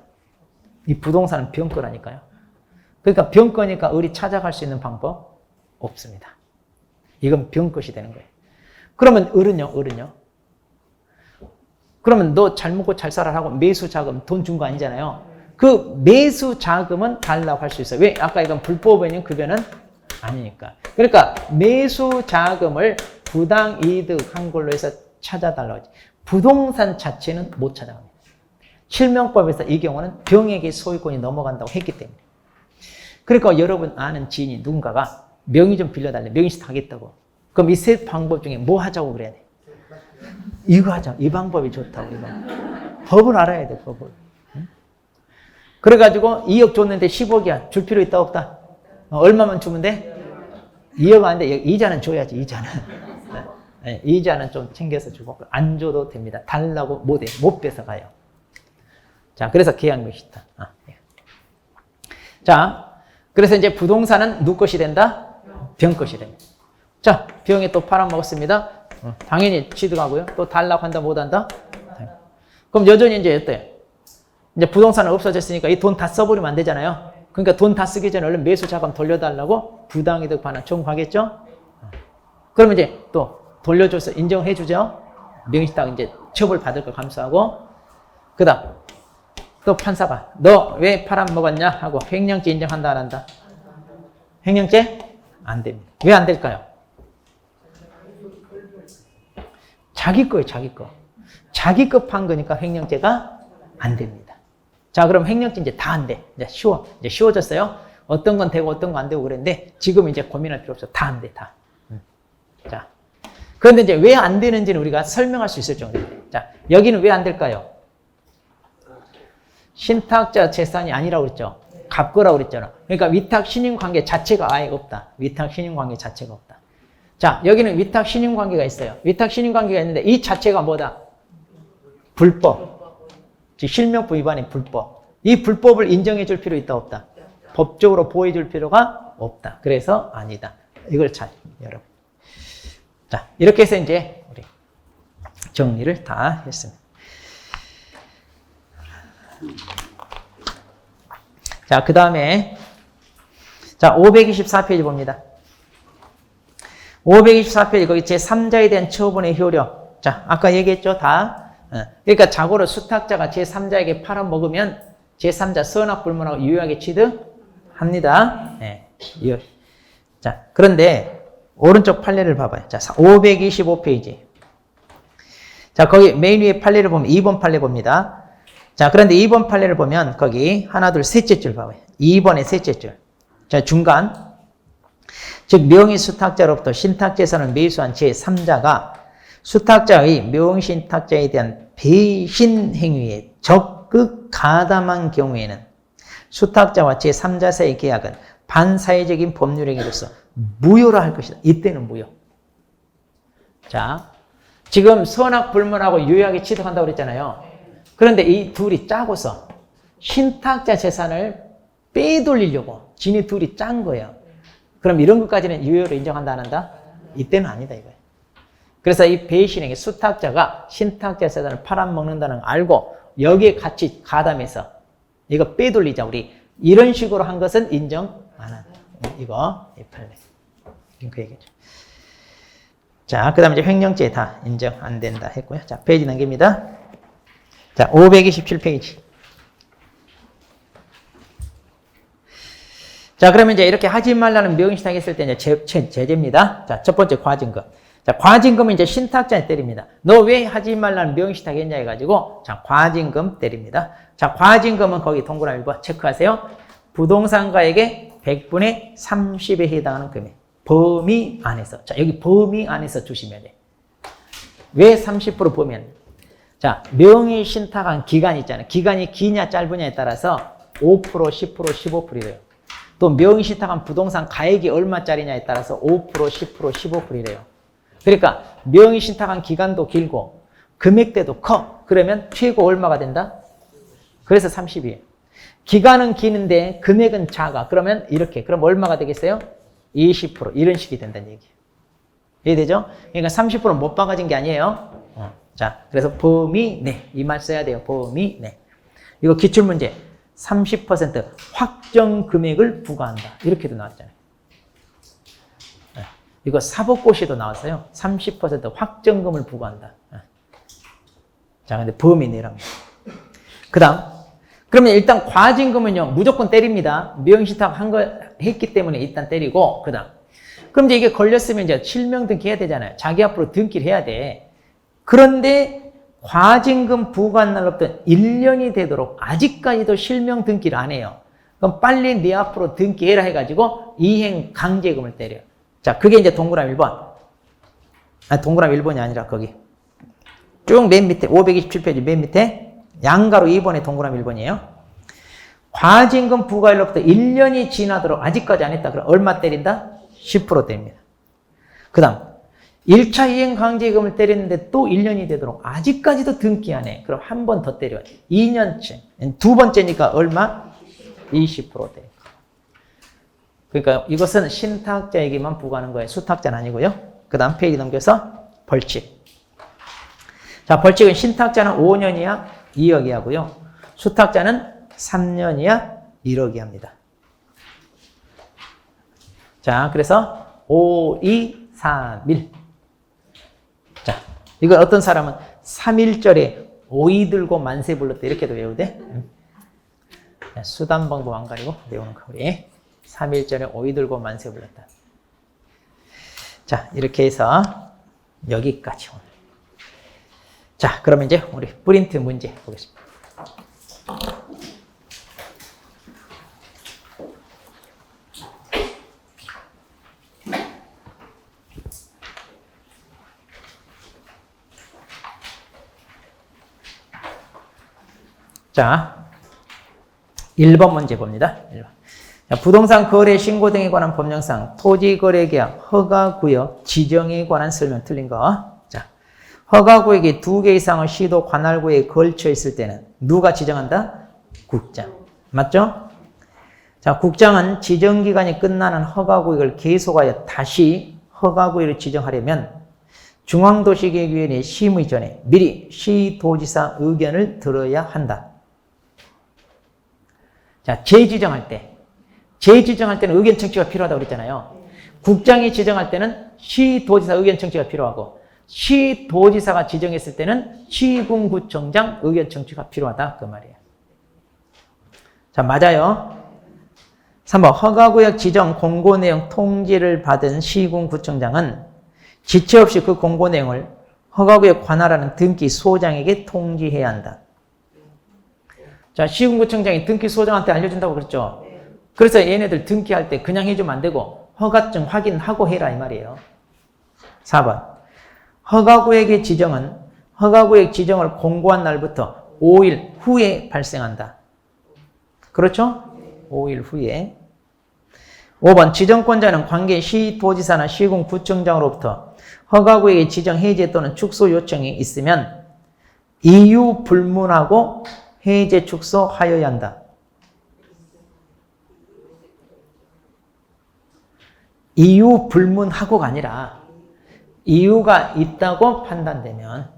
이 부동산은 병거라니까요. 그러니까 병거니까 을이 찾아갈 수 있는 방법 없습니다. 이건 병것이 되는 거예요. 그러면 을은요? 그러면 너 잘 먹고 잘 살아라고 매수 자금 돈 준 거 아니잖아요. 그 매수 자금은 달라고 할 수 있어요. 왜? 아까 이건 불법행위 급여는 아니니까. 그러니까 매수 자금을 부당 이득한 걸로 해서 찾아달라고 하지. 부동산 자체는 못 찾아갑니다. 실명법에서 이 경우는 병에게 소유권이 넘어간다고 했기 때문에. 그러니까 여러분 아는 지인이 누군가가 명의 좀 빌려달래. 명의신탁 하겠다고. 그럼 이 세 방법 중에 뭐 하자고 그래야 돼? 이거 하자. 이 방법이 좋다고. 이거. 법을 알아야 돼. 법을. 응? 그래가지고 2억 줬는데 10억이야. 줄 필요 있다 없다? 얼마만 주면 돼? 2억 안 돼. 이자는 줘야지. 이자는. 네, 이자는 좀 챙겨서 주고 안 줘도 됩니다. 달라고 못해. 못 뺏어가요. 자, 그래서 계약명시탁. 자, 그래서 이제 부동산은 누구 것이 된다? 병 것이 됩니다. 자, 병에 또 팔아먹었습니다. 당연히 취득하고요. 또 달라고 한다, 못 한다? 그럼 여전히 이제 어때요? 이제 부동산은 없어졌으니까 이 돈 다 써버리면 안 되잖아요. 그러니까 돈 다 쓰기 전에 얼른 매수 자금 돌려달라고 부당이득 반환 청구하겠죠? 그러면 이제 또 돌려줘서 인정해 주죠. 명의신탁 이제 처벌 받을 거 감수하고, 그 다음 또 판사가 너 왜 팔아먹었냐 하고 횡령죄 인정한다 안 한다? 횡령죄? 안 됩니다. 왜 안 될까요? 자기 거예요, 자기 거. 자기 거 판 거니까 횡령죄가 안 됩니다. 자, 그럼 횡령죄 이제 다 안 돼. 이제 쉬워졌어요. 어떤 건 되고 어떤 건 안 되고 그랬는데 지금 이제 고민할 필요 없어. 다 안 돼, 다. 자, 그런데 이제 왜 안 되는지는 우리가 설명할 수 있을 정도예요. 자, 여기는 왜 안 될까요? 신탁자 재산이 아니라고 그랬죠. 갑거라고 그랬잖아. 그러니까 위탁 신임 관계 자체가 아예 없다. 위탁 신임 관계 자체가 없다. 자, 여기는 위탁 신임 관계가 있어요. 위탁 신임 관계가 있는데 이 자체가 뭐다? 불법. 즉 실명법 위반인 불법. 이 불법을 인정해 줄 필요 있다 없다? 법적으로 보호해 줄 필요가 없다. 그래서 아니다. 이걸 잘 여러분. 자, 이렇게 해서 이제 우리 정리를 다 했습니다. 자, 그 다음에 자, 524페이지 봅니다. 524페이지 거기 제3자에 대한 처분의 효력. 자, 아까 얘기했죠, 다. 그러니까 자고로 수탁자가 제3자에게 팔아먹으면 제3자 선악불문하고 유효하게 취득합니다. 네. 자, 그런데 오른쪽 판례를 봐봐요. 자, 525페이지. 자, 거기 메인 위에 판례를 보면 2번 판례 봅니다. 자, 그런데 2번 판례를 보면 거기 하나, 둘, 셋째 줄 봐봐요. 2번의 셋째 줄. 자, 중간. 즉, 명의 수탁자로부터 신탁재산을 매수한 제3자가 수탁자의 명의신탁자에 대한 배신 행위에 적극 가담한 경우에는 수탁자와 제3자 사이의 계약은 반사회적인 법률행위로서 무효라 할 것이다. 이때는 무효. 자, 지금 선악불문하고 유효하게 취득한다고 그랬잖아요. 그런데 이 둘이 짜고서 신탁자 재산을 빼돌리려고 지네 둘이 짠 거예요. 그럼 이런 것까지는 유효로 인정한다 안 한다? 이때는 아니다 이거예요. 그래서 이 배신행위 수탁자가 신탁자 재산을 팔아먹는다는 걸 알고 여기에 같이 가담해서 이거 빼돌리자 우리 이런 식으로 한 것은 인정 안 한다. 이거 이 판례. 그 얘기죠. 자, 그 다음에 이제 횡령죄 다 인정 안 된다 했고요. 자, 페이지 넘깁니다. 자, 527페이지. 자, 그러면 이제 이렇게 하지 말라는 명의신탁 했을 때 이제 제재입니다. 자, 첫 번째 과징금. 자, 과징금은 이제 신탁자에 때립니다. 너 왜 하지 말라는 명의신탁 했냐 해가지고, 자, 과징금 때립니다. 자, 과징금은 거기 동그라미 1번 체크하세요. 부동산가에게 100분의 30에 해당하는 금액. 범위 안에서. 자, 여기 범위 안에서 주시면 돼. 왜 30% 보면? 자, 명의신탁한 기간이 있잖아요. 기간이 기냐 짧으냐에 따라서 5%, 10%, 15%래요. 또 명의신탁한 부동산 가액이 얼마짜리냐에 따라서 5%, 10%, 15%래요. 그러니까 명의신탁한 기간도 길고 금액대도 커. 그러면 최고 얼마가 된다? 그래서 30이에요. 기간은 기는데 금액은 작아. 그러면 이렇게. 그럼 얼마가 되겠어요? 20% 이런 식이 된다는 얘기예요. 이해되죠? 그러니까 30%는 못 박아진 게 아니에요. 자, 그래서 범위 내. 이 말 써야 돼요. 범위 내. 이거 기출문제 30% 확정 금액을 부과한다. 이렇게도 나왔잖아요. 이거 사법고시도 나왔어요. 30% 확정금을 부과한다. 자, 근데 범위 내랍니다. 그 다음. 그러면 일단 과징금은요, 무조건 때립니다. 명의신탁 한 거 했기 때문에 일단 때리고, 그 다음. 그럼 이제 이게 걸렸으면 이제 실명 등기해야 되잖아요. 자기 앞으로 등기를 해야 돼. 그런데 과징금 부과한 날로부터 1년이 되도록 아직까지도 실명 등기를 안 해요. 그럼 빨리 네 앞으로 등기해라 해가지고 이행 강제금을 때려요. 자, 그게 이제 동그라미 1번. 아, 동그라미 1번이 아니라 거기. 쭉 맨 밑에, 527페이지 맨 밑에 양가로 2번에 동그라미 1번이에요. 과징금 부과일로부터 1년이 지나도록 아직까지 안 했다. 그럼 얼마 때린다? 10% 때립니다. 그 다음, 1차 이행 강제금을 때렸는데 또 1년이 되도록 아직까지도 등기 안 해. 그럼 한 번 더 때려요. 2년째. 두 번째니까 얼마? 20% 때려. 그러니까 이것은 신탁자에게만 부과하는 거예요. 수탁자는 아니고요. 그 다음 페이지 넘겨서 벌칙. 자, 벌칙은 신탁자는 5년이야 2억이 하고요. 수탁자는 3년이야 1억이 합니다. 자, 그래서 5, 2, 3일. 자, 이거 어떤 사람은 3일절에 오이 들고 만세 불렀다 이렇게도 외우대. 수단 방법 안 가리고 외우는 거 우리. 3일절에 오이 들고 만세 불렀다. 자, 이렇게 해서 여기까지 오늘. 자, 그러면 이제 우리 프린트 문제 보겠습니다. 자, 1번 문제 봅니다. 1번. 자, 부동산 거래 신고 등에 관한 법령상 토지거래계약 허가구역 지정에 관한 설명 틀린 거. 자, 허가구역이 2개 이상의 시도 관할구에 걸쳐 있을 때는 누가 지정한다? 국장. 맞죠? 자, 국장은 지정기간이 끝나는 허가구역을 계속하여 다시 허가구역을 지정하려면 중앙도시계획위원회 심의 전에 미리 시도지사 의견을 들어야 한다. 자, 재지정할 때는 의견 청취가 필요하다고 그랬잖아요. 국장이 지정할 때는 시도지사 의견 청취가 필요하고, 시도지사가 지정했을 때는 시군구청장 의견 청취가 필요하다. 그 말이에요. 자, 맞아요. 3번, 허가구역 지정 공고 내용 통지를 받은 시군구청장은 지체 없이 그 공고 내용을 허가구역 관할하는 등기 소장에게 통지해야 한다. 자, 시군구청장이 등기 소장한테 알려준다고 그랬죠. 그래서 얘네들 등기할 때 그냥 해주면 안 되고 허가증 확인하고 해라 이 말이에요. 4번, 허가구역의 지정은 허가구역 지정을 공고한 날부터 5일 후에 발생한다. 그렇죠? 5일 후에. 5번, 지정권자는 관계 시도지사나 시군구청장으로부터 허가구역의 지정 해제 또는 축소 요청이 있으면 이유 불문하고 해제 축소하여야 한다. 이유 불문하고가 아니라 이유가 있다고 판단되면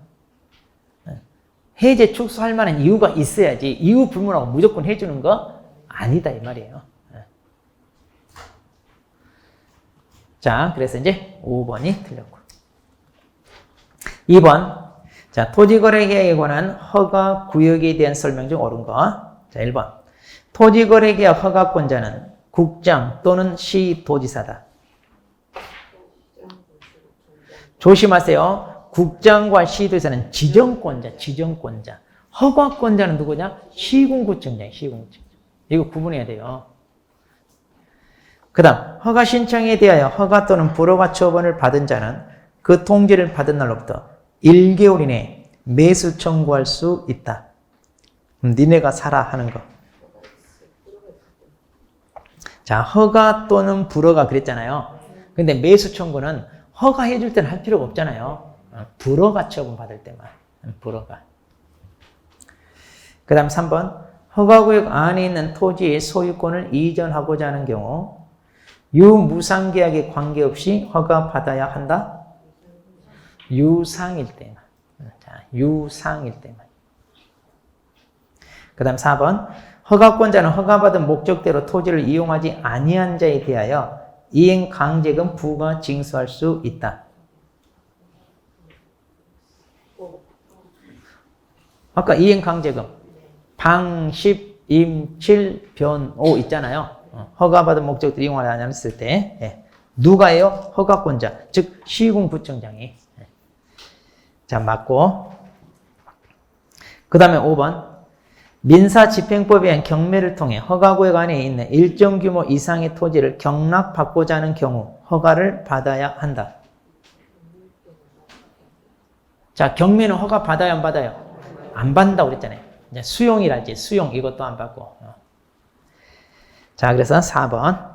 해제 축소할 만한 이유가 있어야지 이유 불문하고 무조건 해주는 거 아니다 이 말이에요. 자, 그래서 이제 5번이 틀렸고. 2번. 자, 토지거래계약에 관한 허가구역에 대한 설명 중 옳은 거. 자, 1번. 토지거래계약 허가권자는 국장 또는 시도지사다. 조심하세요. 국장과 시도지사는 지정권자. 허가권자는 누구냐? 시군구청장. 이거 구분해야 돼요. 그 다음, 허가 신청에 대하여 허가 또는 불허가 처분을 받은 자는 그 통지를 받은 날로부터 1개월 이내에 매수 청구할 수 있다. 니네가 사라 하는 거. 자, 허가 또는 불허가 그랬잖아요. 근데 매수 청구는 허가해 줄 때는 할 필요가 없잖아요. 불허가 처분 받을 때만. 불허가. 그 다음 3번. 허가구역 안에 있는 토지의 소유권을 이전하고자 하는 경우 유무상계약에 관계없이 허가받아야 한다. 유상일 때만. 자, 유상일 때만. 그 다음 4번. 허가권자는 허가받은 목적대로 토지를 이용하지 아니한 자에 대하여 이행강제금 부과 징수할 수 있다. 아까 이행강제금 방십, 임칠, 변오 있잖아요. 허가받은 목적대로 이용하지 않았을 때 누가요? 허가권자, 즉 시군구청장이. 자, 맞고. 그 다음에 5번. 민사집행법에 의한 경매를 통해 허가구역 안에 있는 일정 규모 이상의 토지를 경락받고자 하는 경우 허가를 받아야 한다. 자, 경매는 허가 받아야 안 받아요? 안 받는다고 그랬잖아요. 이제 수용이랄지 수용 이것도 안 받고. 자, 그래서 4번.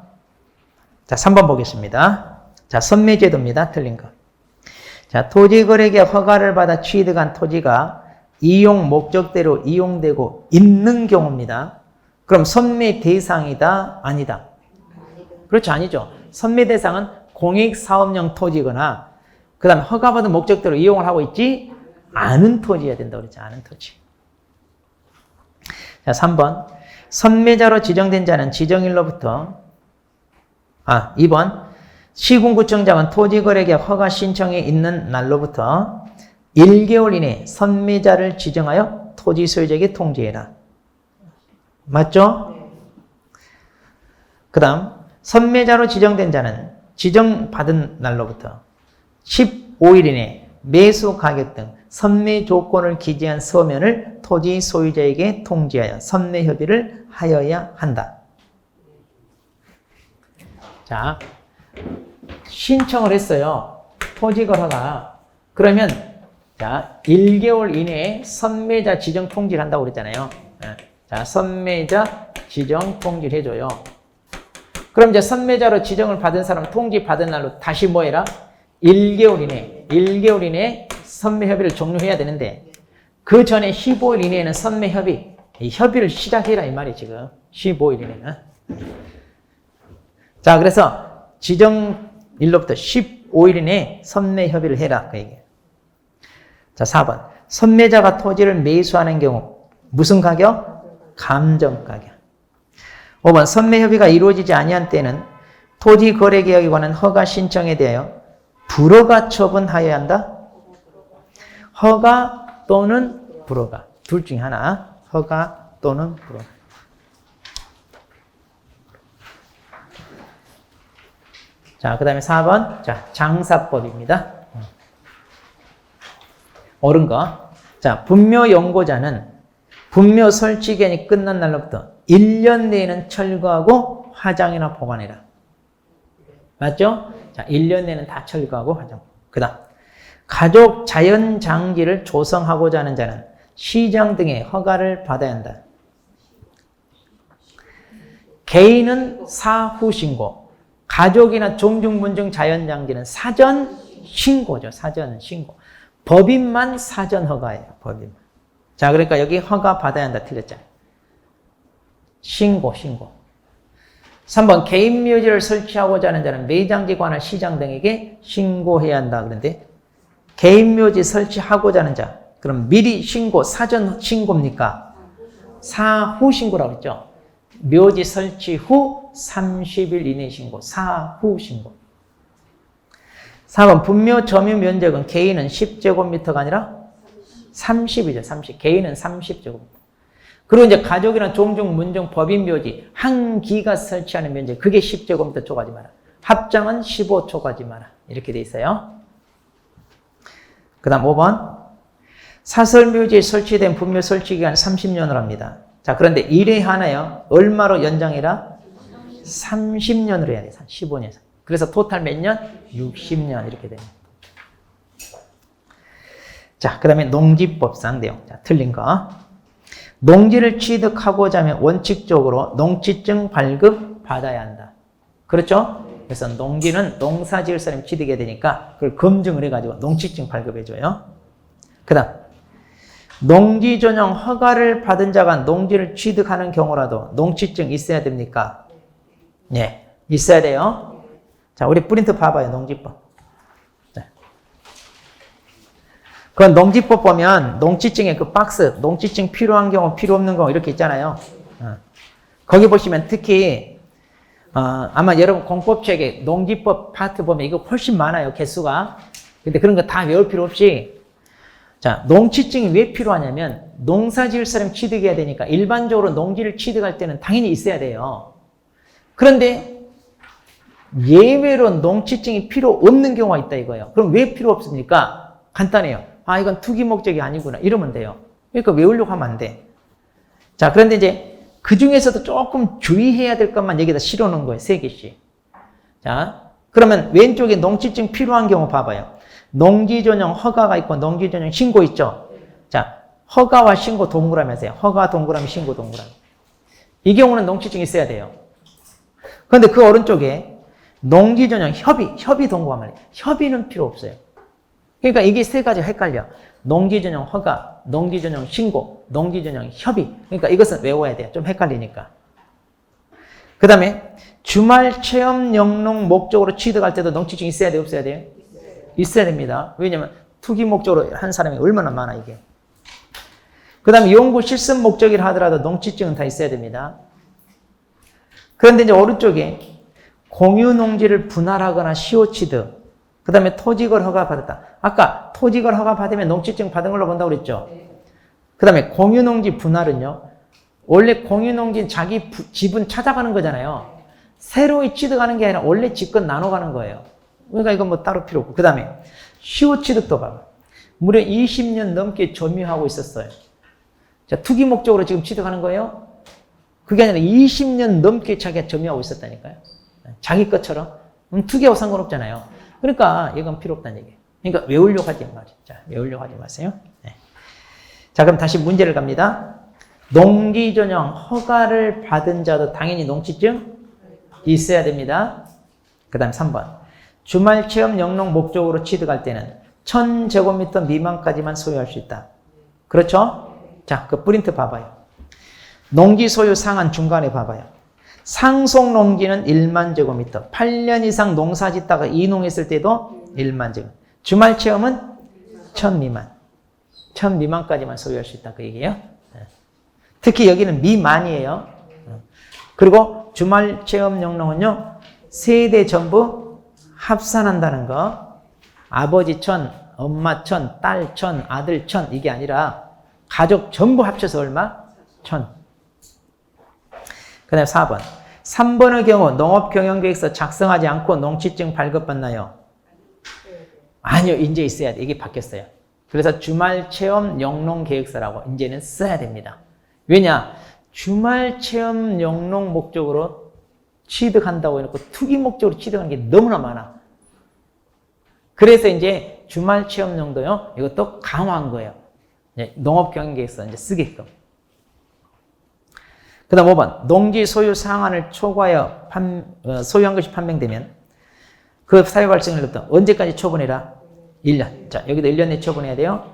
자, 3번 보겠습니다. 자, 선매제도입니다. 틀린 거. 자, 토지거래계약 허가를 받아 취득한 토지가 이용 목적대로 이용되고 있는 경우입니다. 그럼 선매 대상이다? 아니다? 그렇죠. 아니죠. 선매 대상은 공익사업용 토지거나 그 다음에 허가받은 목적대로 이용을 하고 있지 않은 토지여야 된다고 그랬죠. 않은 토지. 자, 3번. 선매자로 지정된 자는 지정일로부터 2번. 시군구청장은 토지거래계약 허가 신청이 있는 날로부터 1개월 이내 선매자를 지정하여 토지 소유자에게 통지해라. 맞죠? 그 다음 선매자로 지정된 자는 지정받은 날로부터 15일 이내 매수 가격 등 선매 조건을 기재한 서면을 토지 소유자에게 통지하여 선매 협의를 하여야 한다. 자, 신청을 했어요. 토지거래가. 그러면 자, 1개월 이내에 선매자 지정 통지를 한다고 그랬잖아요. 자, 선매자 지정 통지를 해줘요. 그럼 이제 선매자로 지정을 받은 사람 통지 받은 날로 다시 뭐 해라? 1개월 이내에 선매 협의를 종료해야 되는데 그 전에 15일 이내에는 선매 협의, 이 협의를 시작해라 이 말이 지금 15일 이내는. 자, 그래서 지정일로부터 15일 이내에 선매 협의를 해라 그 얘기예요. 자, 4번. 선매자가 토지를 매수하는 경우 무슨 가격? 감정가격. 5번. 선매협의가 이루어지지 아니한 때는 토지거래계약에 관한 허가 신청에 대하여 불허가 처분하여야 한다. 허가 또는 불허가. 둘 중에 하나. 허가 또는 불허가. 자, 그 다음에 4번. 자, 장사법입니다. 옳은 거. 자, 분묘 연고자는 분묘 설치 기간이 끝난 날로부터 1년 내에는 철거하고 화장이나 보관해라. 맞죠? 자, 1년 내에는 다 철거하고 화장. 그 다음. 가족 자연장기를 조성하고자 하는 자는 시장 등의 허가를 받아야 한다. 개인은 사후 신고, 가족이나 종중문중 자연장기는 사전 신고죠. 사전 신고. 법인만 사전 허가예요. 법인만. 자, 그러니까 여기 허가 받아야 한다. 틀렸잖아요. 신고. 3번 개인 묘지를 설치하고자 하는 자는 매장지관할 시장 등에게 신고해야 한다. 그런데 개인 묘지 설치하고자 하는 자, 그럼 미리 신고, 사전 신고입니까? 사후 신고라고 했죠. 묘지 설치 후 30일 이내 신고, 사후 신고. 4번 분묘 점유 면적은 개인은 10제곱미터가 아니라 30이죠. 30. 개인은 30제곱미터. 그리고 이제 가족이나 종중, 문중, 법인 묘지 한 기가 설치하는 면적 그게 10제곱미터 초과하지 마라. 합장은 15 초과하지 마라. 이렇게 돼 있어요. 그 다음 5번 사설묘지에 설치된 분묘 설치기간 30년을 합니다. 자, 그런데 1회 하나요. 얼마로 연장해라? 30년으로 해야 돼. 15년. 그래서 토탈 몇 년? 60년 이렇게 됩니다. 자, 그 다음에 농지법상 내용. 자, 틀린 거. 농지를 취득하고자 하면 원칙적으로 농지증 발급 받아야 한다. 그렇죠? 그래서 농지는 농사 지을 사람이 취득해야 되니까 그걸 검증을 해가지고 농지증 발급해줘요. 그 다음 농지 전용 허가를 받은 자가 농지를 취득하는 경우라도 농지증 있어야 됩니까? 네, 있어야 돼요. 자, 우리 프린트 봐봐요. 농지법. 네. 그 농지법 보면 농지증의 그 박스, 농지증 필요한 경우, 필요 없는 경우 이렇게 있잖아요. 거기 보시면 특히 아마 여러분 공법책에 농지법 파트 보면 이거 훨씬 많아요. 개수가. 근데 그런 거 다 외울 필요 없이 자, 농지증이 왜 필요하냐면 농사 지을 사람 취득해야 되니까 일반적으로 농지를 취득할 때는 당연히 있어야 돼요. 그런데 예외로 농지증이 필요 없는 경우가 있다 이거예요. 그럼 왜 필요 없습니까? 간단해요. 아, 이건 투기 목적이 아니구나. 이러면 돼요. 그러니까 외우려고 하면 안 돼. 자, 그런데 이제 그 중에서도 조금 주의해야 될 것만 여기다 실어 놓은 거예요. 3개씩. 자, 그러면 왼쪽에 농지증 필요한 경우 봐봐요. 농지 전용 허가가 있고 농지 전용 신고 있죠. 자, 허가와 신고 동그라미 하세요. 허가 동그라미, 신고 동그라미. 이 경우는 농지증이 있어야 돼요. 그런데 그 오른쪽에 농지 전용 협의 동그라미 말이에요. 협의는 필요 없어요. 그러니까 이게 3가지가 헷갈려. 농지 전용 허가, 농지 전용 신고, 농지 전용 협의. 그러니까 이것은 외워야 돼요. 좀 헷갈리니까. 그 다음에 주말 체험 영농 목적으로 취득할 때도 농지증이 있어야 돼요? 없어야 돼요? 있어야 됩니다. 왜냐면 투기 목적으로 한 사람이 얼마나 많아 이게. 그 다음에 연구 실습 목적이라 하더라도 농지증은 다 있어야 됩니다. 그런데 이제 오른쪽에 공유 농지를 분할하거나 시오치드. 그 다음에 토지걸 허가 받았다. 아까 토지걸 허가 받으면 농지증 받은 걸로 본다고 그랬죠. 그 다음에 공유 농지 분할은요. 원래 공유 농지는 자기 지분 찾아가는 거잖아요. 새로이 취득하는 게 아니라 원래 집권 나눠가는 거예요. 그러니까 이건 뭐 따로 필요 없고. 그 다음에 시효취득도 봐봐. 무려 20년 넘게 점유하고 있었어요. 자, 투기 목적으로 지금 취득하는 거예요? 그게 아니라 20년 넘게 자기가 점유하고 있었다니까요. 자기 것처럼. 투기하고 상관없잖아요. 그러니까 이건 필요 없다는 얘기예요. 그러니까 외우려고 하지 마세요. 자, 외우려고 하지 마세요. 네. 자, 그럼 다시 문제를 갑니다. 농지 전용 허가를 받은 자도 당연히 농지증 있어야 됩니다. 그 다음 3번. 주말 체험 영농 목적으로 취득할 때는 1000제곱미터 미만까지만 소유할 수 있다. 그렇죠? 자, 그 프린트 봐봐요. 농지 소유 상한 중간에 봐봐요. 상속 농지는 1만 제곱미터. 8년 이상 농사 짓다가 이농했을 때도 1만 제곱. 주말 체험은 1000 미만. 1000 미만까지만 소유할 수 있다. 그 얘기예요. 특히 여기는 미만이에요. 그리고 주말 체험 영농은요, 세대 전부 합산한다는 거. 아버지 1000, 엄마 1000, 딸 1000, 아들 1000 이게 아니라 가족 전부 합쳐서 얼마? 1000. 그 다음에 4번. 3번의 경우 농업경영계획서 작성하지 않고 농지증 발급받나요? 아니요. 이제 있어야 돼. 이게 바뀌었어요. 그래서 주말 체험 영농계획서라고 이제는 써야 됩니다. 왜냐? 주말 체험 영농 목적으로 취득한다고 해놓고 투기 목적으로 취득하는 게 너무나 많아. 그래서 이제 주말 체험용도요, 이것도 강화한 거예요. 농업경영계획서 이제 쓰게끔. 그 다음 5번. 농지 소유 상한을 초과하여 소유한 것이 판명되면 그 사유 발생일로부터 언제까지 처분해라? 1년. 자, 여기도 1년 내에 처분해야 돼요.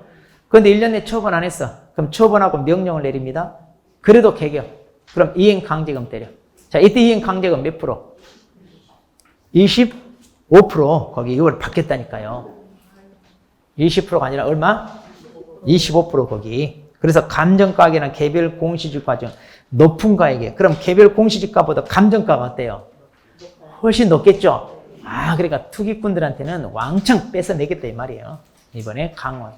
그런데 1년 내에 처분 안 했어. 그럼 처분하고 명령을 내립니다. 그래도 개격. 그럼 이행 강제금 때려. 자, 이때 이행 강제금 몇 프로? 25%. 거기 이걸 받겠다니까요. 20%가 아니라 얼마? 25% 거기. 그래서 감정가격이나 개별 공시지가 과정 높은 가액이에요. 그럼 개별 공시지가보다 감정가가 어때요? 훨씬 높겠죠? 아, 그러니까 투기꾼들한테는 왕창 뺏어내겠다 이 말이에요. 이번에 강화.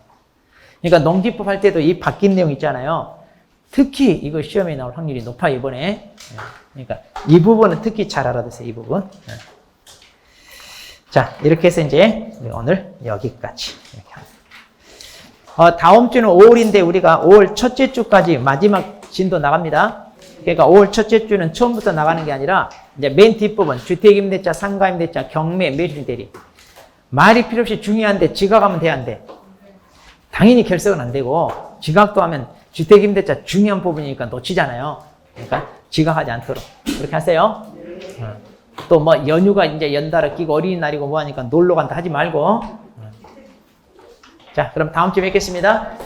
그러니까 농지법 할 때도 이 바뀐 내용 있잖아요. 특히 이거 시험에 나올 확률이 높아 이번에. 그러니까 이 부분은 특히 잘 알아두세요. 이 부분. 자, 이렇게 해서 이제 오늘 여기까지. 이렇게 합니다. 다음 주는 5월인데 우리가 5월 첫째 주까지 마지막 진도 나갑니다. 그러니까 5월 첫째 주는 처음부터 나가는 게 아니라 이제 맨 뒷부분 주택임대차, 상가임대차, 경매, 매수대리. 말이 필요 없이 중요한데 지각하면 돼, 안 돼? 당연히 결석은 안 되고 지각도 하면 주택임대차 중요한 부분이니까 놓치잖아요. 그러니까 지각하지 않도록 그렇게 하세요. 또 뭐 연휴가 이제 연달아 끼고 어린이날이고 뭐 하니까 놀러 간다 하지 말고. 자, 그럼 다음 주에 뵙겠습니다.